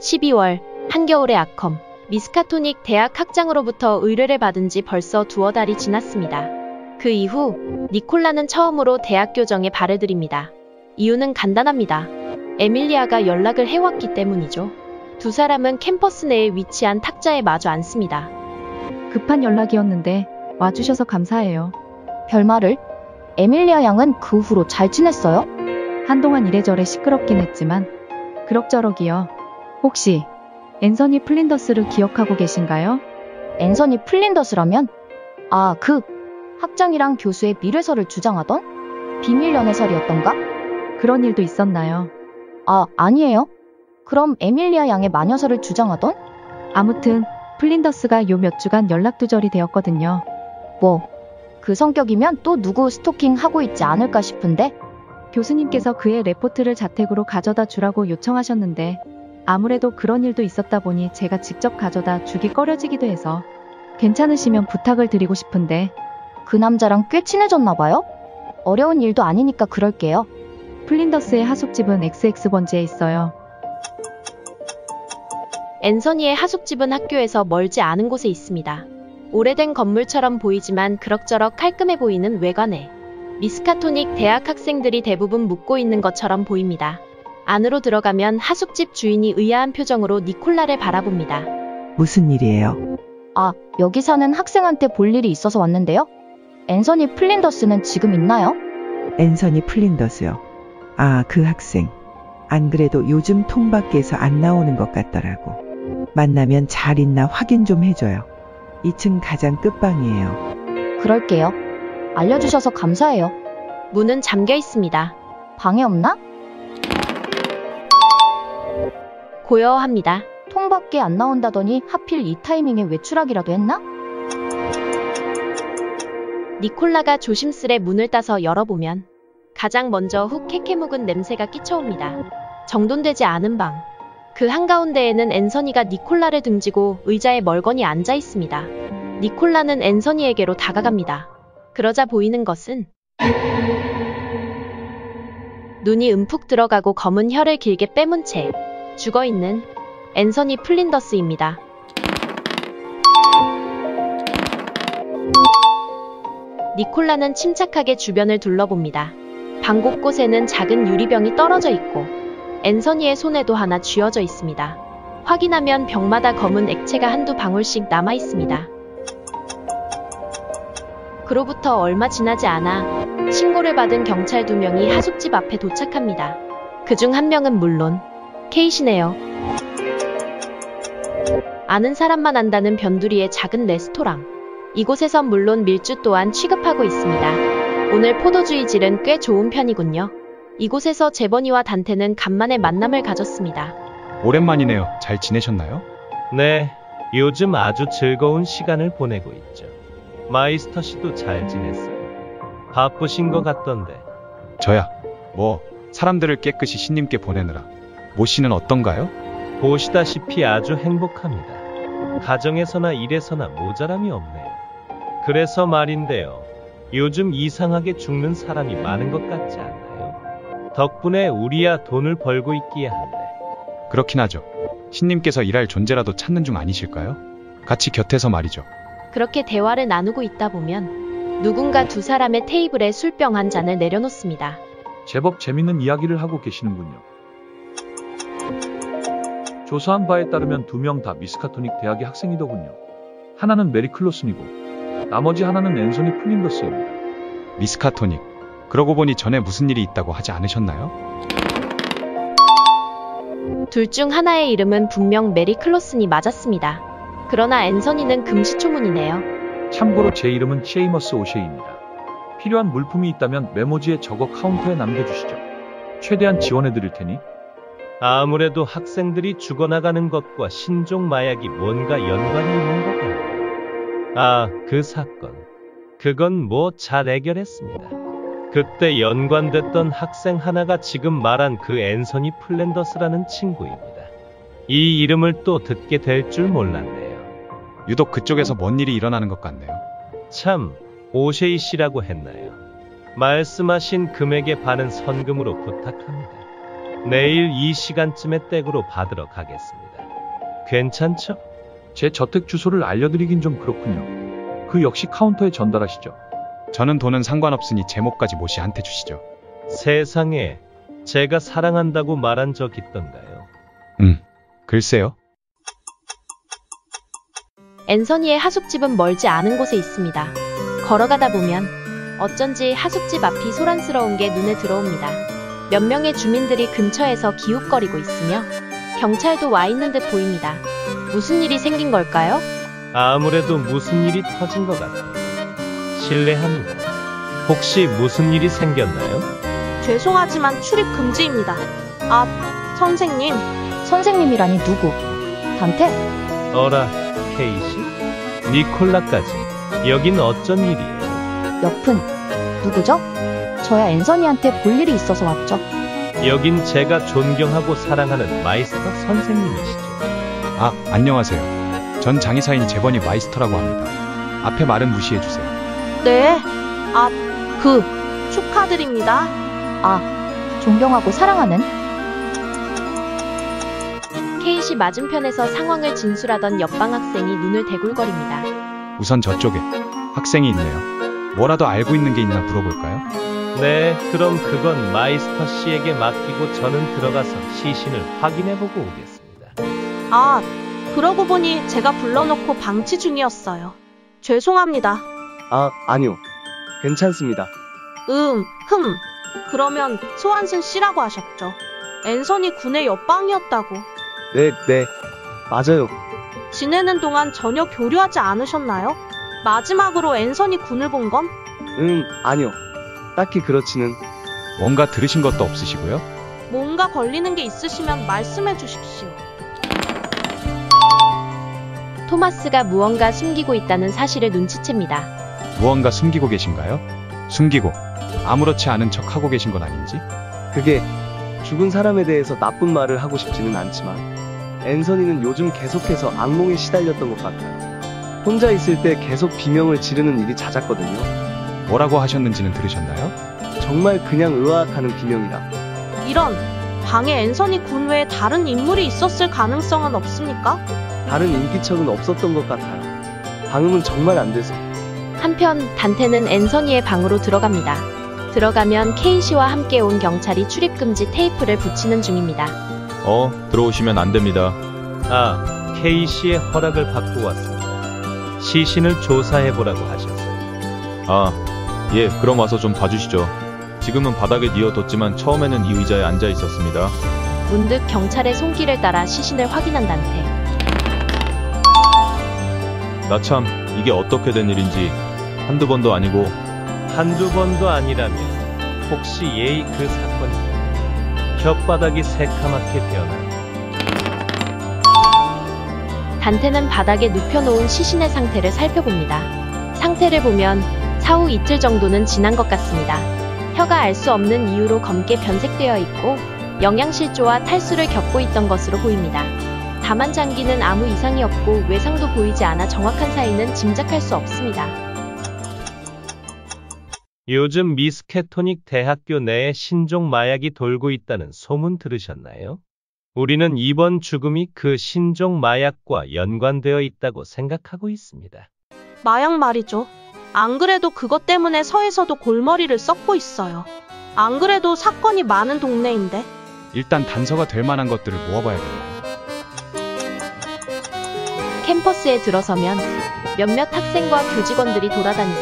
12월, 한겨울의 악컴. 미스카토닉 대학 학장으로부터 의뢰를 받은 지 벌써 두어 달이 지났습니다. 그 이후 니콜라는 처음으로 대학 교정에 발을 들입니다. 이유는 간단합니다. 에밀리아가 연락을 해왔기 때문이죠. 두 사람은 캠퍼스 내에 위치한 탁자에 마주 앉습니다. 급한 연락이었는데 와주셔서 감사해요. 별말을? 에밀리아 양은 그 후로 잘 지냈어요? 한동안 이래저래 시끄럽긴 했지만 그럭저럭이요. 혹시 앤서니 플린더스를 기억하고 계신가요? 앤서니 플린더스라면? 아, 그 학장이랑 교수의 밀회설을 주장하던? 비밀 연애설이었던가? 그런 일도 있었나요? 아, 아니에요. 그럼 에밀리아 양의 마녀설을 주장하던? 아무튼 플린더스가 요 몇 주간 연락두절이 되었거든요. 뭐, 그 성격이면 또 누구 스토킹하고 있지 않을까 싶은데? 교수님께서 그의 레포트를 자택으로 가져다 주라고 요청하셨는데 아무래도 그런 일도 있었다 보니 제가 직접 가져다 주기 꺼려지기도 해서 괜찮으시면 부탁을 드리고 싶은데. 그 남자랑 꽤 친해졌나 봐요? 어려운 일도 아니니까 그럴게요. 플린더스의 하숙집은 XX번지에 있어요. 앤서니의 하숙집은 학교에서 멀지 않은 곳에 있습니다. 오래된 건물처럼 보이지만 그럭저럭 깔끔해 보이는 외관에 미스카토닉 대학 학생들이 대부분 묵고 있는 것처럼 보입니다. 안으로 들어가면 하숙집 주인이 의아한 표정으로 니콜라를 바라봅니다. 무슨 일이에요? 아, 여기 사는 학생한테 볼 일이 있어서 왔는데요. 앤서니 플린더스는 지금 있나요? 앤서니 플린더스요. 아, 그 학생. 안 그래도 요즘 통 밖에서 안 나오는 것 같더라고. 만나면 잘 있나 확인 좀 해줘요. 2층 가장 끝방이에요. 그럴게요. 알려주셔서 감사해요. 문은 잠겨 있습니다. 방해 없나? 고요합니다. 통 밖에 안 나온다더니 하필 이 타이밍에 외출하기라도 했나? 니콜라가 조심스레 문을 따서 열어보면 가장 먼저 훅 캐캐 묵은 냄새가 끼쳐옵니다. 정돈되지 않은 방. 그 한가운데에는 앤서니가 니콜라를 등지고 의자에 멀거니 앉아 있습니다. 니콜라는 앤서니에게로 다가갑니다. 그러자 보이는 것은 눈이 움푹 들어가고 검은 혀를 길게 빼문 채 죽어있는 앤서니 플린더스입니다. 니콜라는 침착하게 주변을 둘러봅니다. 방 곳곳에는 작은 유리병이 떨어져 있고 앤서니의 손에도 하나 쥐어져 있습니다. 확인하면 병마다 검은 액체가 한두 방울씩 남아 있습니다. 그로부터 얼마 지나지 않아 신고를 받은 경찰 2명이 하숙집 앞에 도착합니다. 그중 한 명은 물론 케이시네요. 아는 사람만 안다는 변두리의 작은 레스토랑. 이곳에선 물론 밀주 또한 취급하고 있습니다. 오늘 포도주의 질은 꽤 좋은 편이군요. 이곳에서 제버니와 단테는 간만에 만남을 가졌습니다. 오랜만이네요. 잘 지내셨나요? 네, 요즘 아주 즐거운 시간을 보내고 있죠. 마이스터 씨도 잘 지냈어요. 바쁘신 것 같던데. 저야, 사람들을 깨끗이 신님께 보내느라. 모 씨는 어떤가요? 보시다시피 아주 행복합니다. 가정에서나 일에서나 모자람이 없네요. 그래서 말인데요. 요즘 이상하게 죽는 사람이 많은 것 같지 않나요? 덕분에 우리야 돈을 벌고 있기야 한데. 그렇긴 하죠. 신님께서 일할 존재라도 찾는 중 아니실까요? 같이 곁에서 말이죠. 그렇게 대화를 나누고 있다 보면 누군가 두 사람의 테이블에 술병 한 잔을 내려놓습니다. 제법 재밌는 이야기를 하고 계시는군요. 조사한 바에 따르면 2명 다 미스카토닉 대학의 학생이더군요. 하나는 메리 클로슨이고 나머지 하나는 앤서니 플린더스입니다. 미스카토닉. 그러고 보니 전에 무슨 일이 있다고 하지 않으셨나요? 둘 중 하나의 이름은 분명 메리 클로슨이 맞았습니다. 그러나 앤서니는 금시초문이네요. 참고로 제 이름은 셰이머스 오셰이입니다. 필요한 물품이 있다면 메모지에 적어 카운터에 남겨주시죠. 최대한 지원해드릴 테니. 아무래도 학생들이 죽어나가는 것과 신종 마약이 뭔가 연관이 있는 것 같네요. 아, 그 사건. 그건 뭐 잘 해결했습니다. 그때 연관됐던 학생 하나가 지금 말한 그 앤서니 플랜더스라는 친구입니다. 이 이름을 또 듣게 될 줄 몰랐네요. 유독 그쪽에서 뭔 일이 일어나는 것 같네요. 참, 오셰이 씨라고 했나요? 말씀하신 금액의 반은 선금으로 부탁합니다. 내일 이 시간쯤에 댁으로 받으러 가겠습니다. 괜찮죠? 제 저택 주소를 알려드리긴 좀 그렇군요. 그 역시 카운터에 전달하시죠. 저는 돈은 상관없으니 제목까지 모씨한테 주시죠. 세상에, 제가 사랑한다고 말한 적 있던가요? 글쎄요. 앤서니의 하숙집은 멀지 않은 곳에 있습니다. 걸어가다 보면 어쩐지 하숙집 앞이 소란스러운 게 눈에 들어옵니다. 몇 명의 주민들이 근처에서 기웃거리고 있으며 경찰도 와 있는 듯 보입니다. 무슨 일이 생긴 걸까요? 아무래도 무슨 일이 터진 것 같아요. 실례합니다. 혹시 무슨 일이 생겼나요? 죄송하지만 출입 금지입니다. 아, 선생님. 선생님이라니 누구? 단테? 어라, 케이시? 니콜라까지. 여긴 어쩐 일이에요? 옆은 누구죠? 저야 앤서니한테 볼 일이 있어서 왔죠. 여긴 제가 존경하고 사랑하는 마이스터 선생님이시죠. 아, 안녕하세요. 전 장의사인 제버니 마이스터라고 합니다. 앞에 말은 무시해주세요. 네. 축하드립니다. 존경하고 사랑하는? 케이시 맞은편에서 상황을 진술하던 옆방 학생이 눈을 대굴거립니다. 우선 저쪽에 학생이 있네요. 뭐라도 알고 있는 게 있나 물어볼까요? 네, 그럼 그건 마이스터 씨에게 맡기고 저는 들어가서 시신을 확인해보고 오겠습니다. 그러고 보니 제가 불러놓고 방치 중이었어요. 죄송합니다. 아니요. 괜찮습니다. 그러면 소한슨 씨라고 하셨죠? 앤서니 군의 옆방이었다고. 네. 맞아요. 지내는 동안 전혀 교류하지 않으셨나요? 마지막으로 앤서니 군을 본 건? 아니요. 딱히 그렇지는. 뭔가 들으신 것도 없으시고요? 뭔가 걸리는 게 있으시면 말씀해 주십시오. 토마스가 무언가 숨기고 있다는 사실을 눈치챕니다. 무언가 숨기고 계신가요? 숨기고 아무렇지 않은 척 하고 계신 건 아닌지? 그게 죽은 사람에 대해서 나쁜 말을 하고 싶지는 않지만 앤서니는 요즘 계속해서 악몽에 시달렸던 것 같아요. 혼자 있을 때 계속 비명을 지르는 일이 잦았거든요. 뭐라고 하셨는지는 들으셨나요? 정말 그냥 의아하는 비명이라. 이런, 방에 앤서니 군 외에 다른 인물이 있었을 가능성은 없습니까? 다른 인기척은 없었던 것 같아요. 방음은 정말 안 돼서. 한편 단테는 앤서니의 방으로 들어갑니다. 들어가면 케이시와 함께 온 경찰이 출입금지 테이프를 붙이는 중입니다. 들어오시면 안 됩니다. 케이시의 허락을 받고 왔습니다. 시신을 조사해보라고 하셔서. 예, 그럼 와서 좀 봐주시죠. 지금은 바닥에 뉘어뒀지만 처음에는 이 의자에 앉아 있었습니다. 문득 경찰의 손길을 따라 시신을 확인한 단테. 나 참, 이게 어떻게 된 일인지 한두 번도 아니고. 한두 번도 아니라면 혹시 예의 그 사건이 혓바닥이 새카맣게 변한. 단테는 바닥에 눕혀놓은 시신의 상태를 살펴봅니다. 상태를 보면 사후 이틀 정도는 지난 것 같습니다. 혀가 알 수 없는 이유로 검게 변색되어 있고 영양실조와 탈수를 겪고 있던 것으로 보입니다. 다만 장기는 아무 이상이 없고 외상도 보이지 않아 정확한 사인은 짐작할 수 없습니다. 요즘 미스케토닉 대학교 내에 신종 마약이 돌고 있다는 소문 들으셨나요? 우리는 이번 죽음이 그 신종 마약과 연관되어 있다고 생각하고 있습니다. 마약 말이죠. 안 그래도 그것 때문에 서에서도 골머리를 썩고 있어요. 안 그래도 사건이 많은 동네인데. 일단 단서가 될 만한 것들을 모아봐야겠네요. 캠퍼스에 들어서면 몇몇 학생과 교직원들이 돌아다니고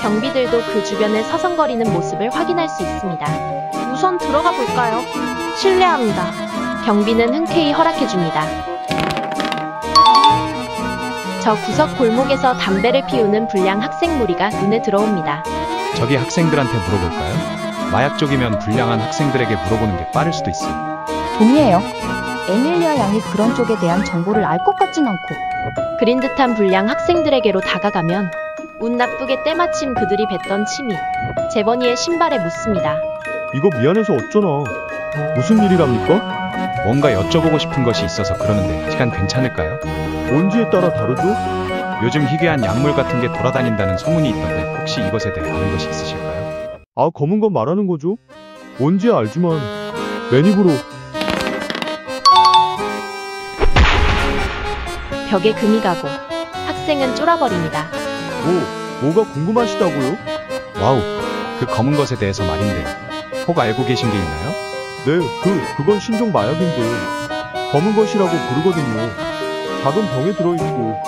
경비들도 그 주변에 서성거리는 모습을 확인할 수 있습니다. 우선 들어가 볼까요? 실례합니다. 경비는 흔쾌히 허락해줍니다. 저 구석 골목에서 담배를 피우는 불량 학생 무리가 눈에 들어옵니다. 저기 학생들한테 물어볼까요? 마약 쪽이면 불량한 학생들에게 물어보는 게 빠를 수도 있어요. 동의해요. 에밀리아 양이 그런 쪽에 대한 정보를 알 것 같진 않고. 그린 듯한 불량 학생들에게로 다가가면 운 나쁘게 때마침 그들이 뱉던 침이 제버니의 신발에 묻습니다. 이거 미안해서 어쩌나. 무슨 일이랍니까? 뭔가 여쭤보고 싶은 것이 있어서 그러는데 시간 괜찮을까요? 뭔지에 따라 다르죠? 요즘 희귀한 약물 같은 게 돌아다닌다는 소문이 있던데 혹시 이것에 대해 아는 것이 있으실까요? 검은 건 말하는 거죠? 뭔지 알지만 맨입으로. 벽에 금이 가고 학생은 쫄아버립니다. 뭐가 궁금하시다고요? 와우, 그 검은 것에 대해서 말인데 혹 알고 계신 게 있나요? 네, 그건 신종 마약인데 검은 것이라고 부르거든요. 작은 병에 들어있고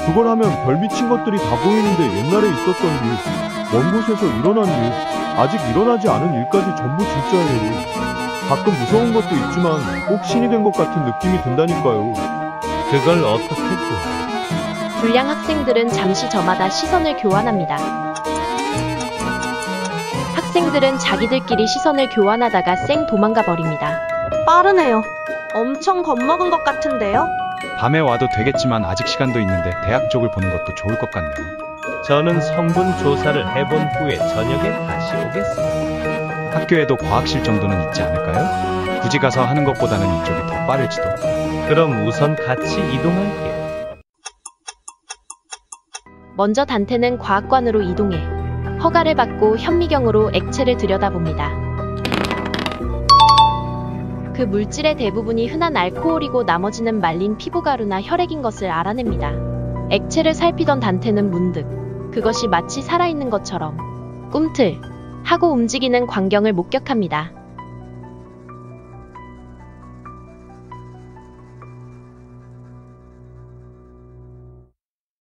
그걸 하면 별 미친 것들이 다 보이는데 옛날에 있었던 일, 먼 곳에서 일어난 일, 아직 일어나지 않은 일까지 전부 진짜예요. 가끔 무서운 것도 있지만 꼭 신이 된 것 같은 느낌이 든다니까요. 그걸 어떻게 구해? 불량 학생들은 잠시 저마다 시선을 교환합니다. 학생들은 자기들끼리 시선을 교환하다가 쌩 도망가 버립니다. 빠르네요. 엄청 겁먹은 것 같은데요? 밤에 와도 되겠지만 아직 시간도 있는데 대학 쪽을 보는 것도 좋을 것 같네요. 저는 성분 조사를 해본 후에 저녁에 다시 오겠습니다. 학교에도 과학실 정도는 있지 않을까요? 굳이 가서 하는 것보다는 이쪽이 더 빠를지도. 그럼 우선 같이 이동할게요. 먼저 단테는 과학관으로 이동해 허가를 받고 현미경으로 액체를 들여다봅니다. 그 물질의 대부분이 흔한 알코올이고 나머지는 말린 피부가루나 혈액인 것을 알아냅니다. 액체를 살피던 단테는 문득 그것이 마치 살아있는 것처럼 꿈틀 하고 움직이는 광경을 목격합니다.